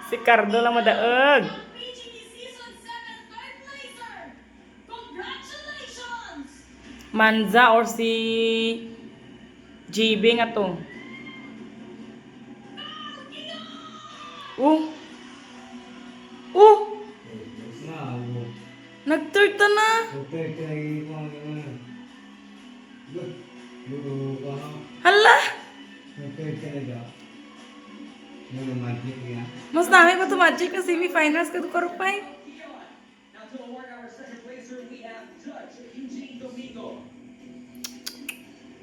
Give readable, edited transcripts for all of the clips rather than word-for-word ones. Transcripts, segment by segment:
Si Cardo lang madaog. Manza or si JB nga to. Oh. Oh. Nag-third ta na. Hala. Mas dami pa to Magic na semi-finals ka to karupay.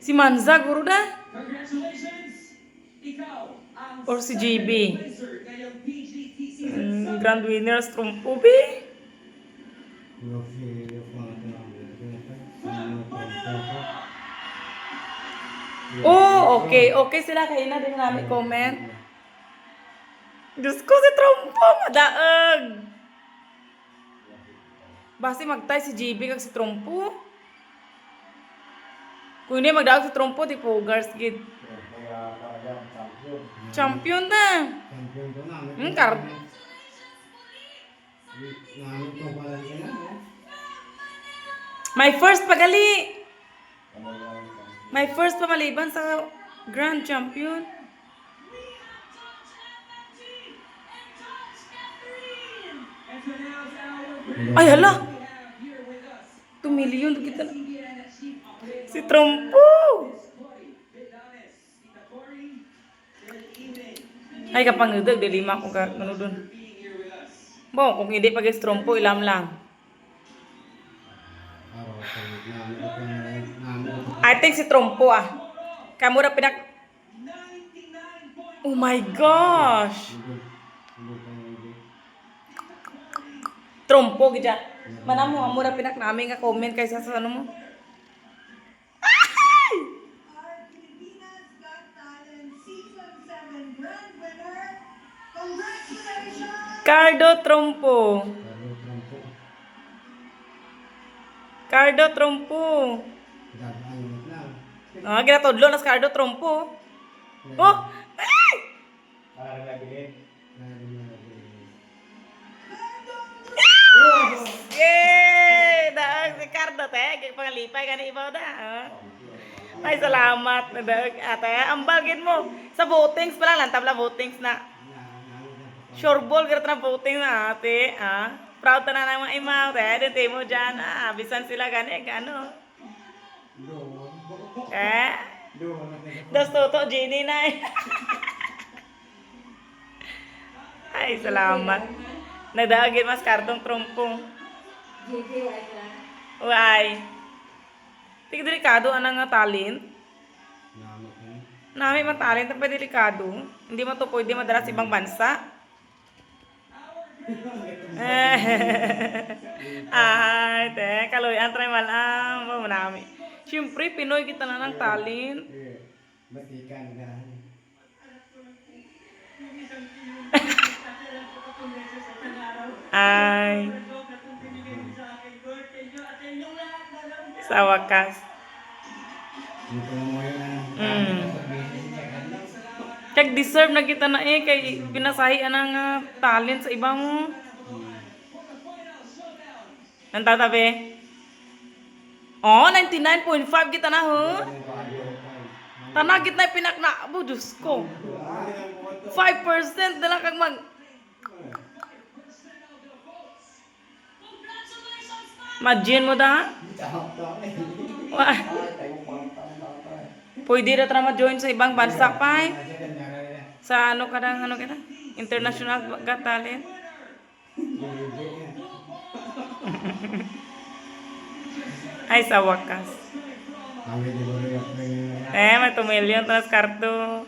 Si Manza guru da? Or si JB? Grand winners trumpo be? Oh, okay. Okay sila kayo na din namin comment. Diyos ko si trumpo, madaag. Basi magtay si JB kag si trumpo. Kung hindi magdaog si trumpo, di po girls gid. Champion na. Kar. My first pagali. My first pamaliban sa Grand Champion. Ay, hala! 2 million kita na. Si Trumpo! Ay, kapang nudag, di lima ko ka, ano dun. Bo, kung hindi pag Trumpo, ilam lang. I think si Trumpo ah. Kamu na pinak... Oh my gosh! Trumpo gida. Mana mo amura pinak namin nga comment kaysa sa ano mo. Cardo Trumpo. Cardo Trumpo. Ah, ginatodlo na sa Cardo Trumpo. Oh! Ay! Yay! Daag si Cardo, te. Kaya pangalipay ka na ibaw na. Ay, salamat. Daag, ate. Ambagin mo. Sa votings pala lang. Tabla votings na. Sure ball, ganito na voting na, ate. Ah? Proud na naman imaw, te. Dito mo dyan. Ah, bisan sila gani. Gano? Das toto, Jenny na eh. Ay, salamat. Nagdaagin mas Cardong Trumpo. Uy. Tika delikado anang nga talent. Nami man talent ang delikado. Hindi mo to pwede madala sa ibang bansa. Ay, te, kaloyan try malam. Ba nami. Siyempre, Pinoy kita na ng talent. Matikan ka. Ay. Sa wakas. Kag deserve na kita na eh kay pinasahi anang talent sa iba mo. Nantatabi? Oh, 99.5 kita na ho. Tanah kita pinakna, bu Diyos ko. 5% na lang kag mag Imagine mo da? Wah. Pwede na tra ma-join sa ibang bansa pa eh. Sa ano kadang ano kita? International Got Talent. Ay sa wakas. May 2 million tas karto.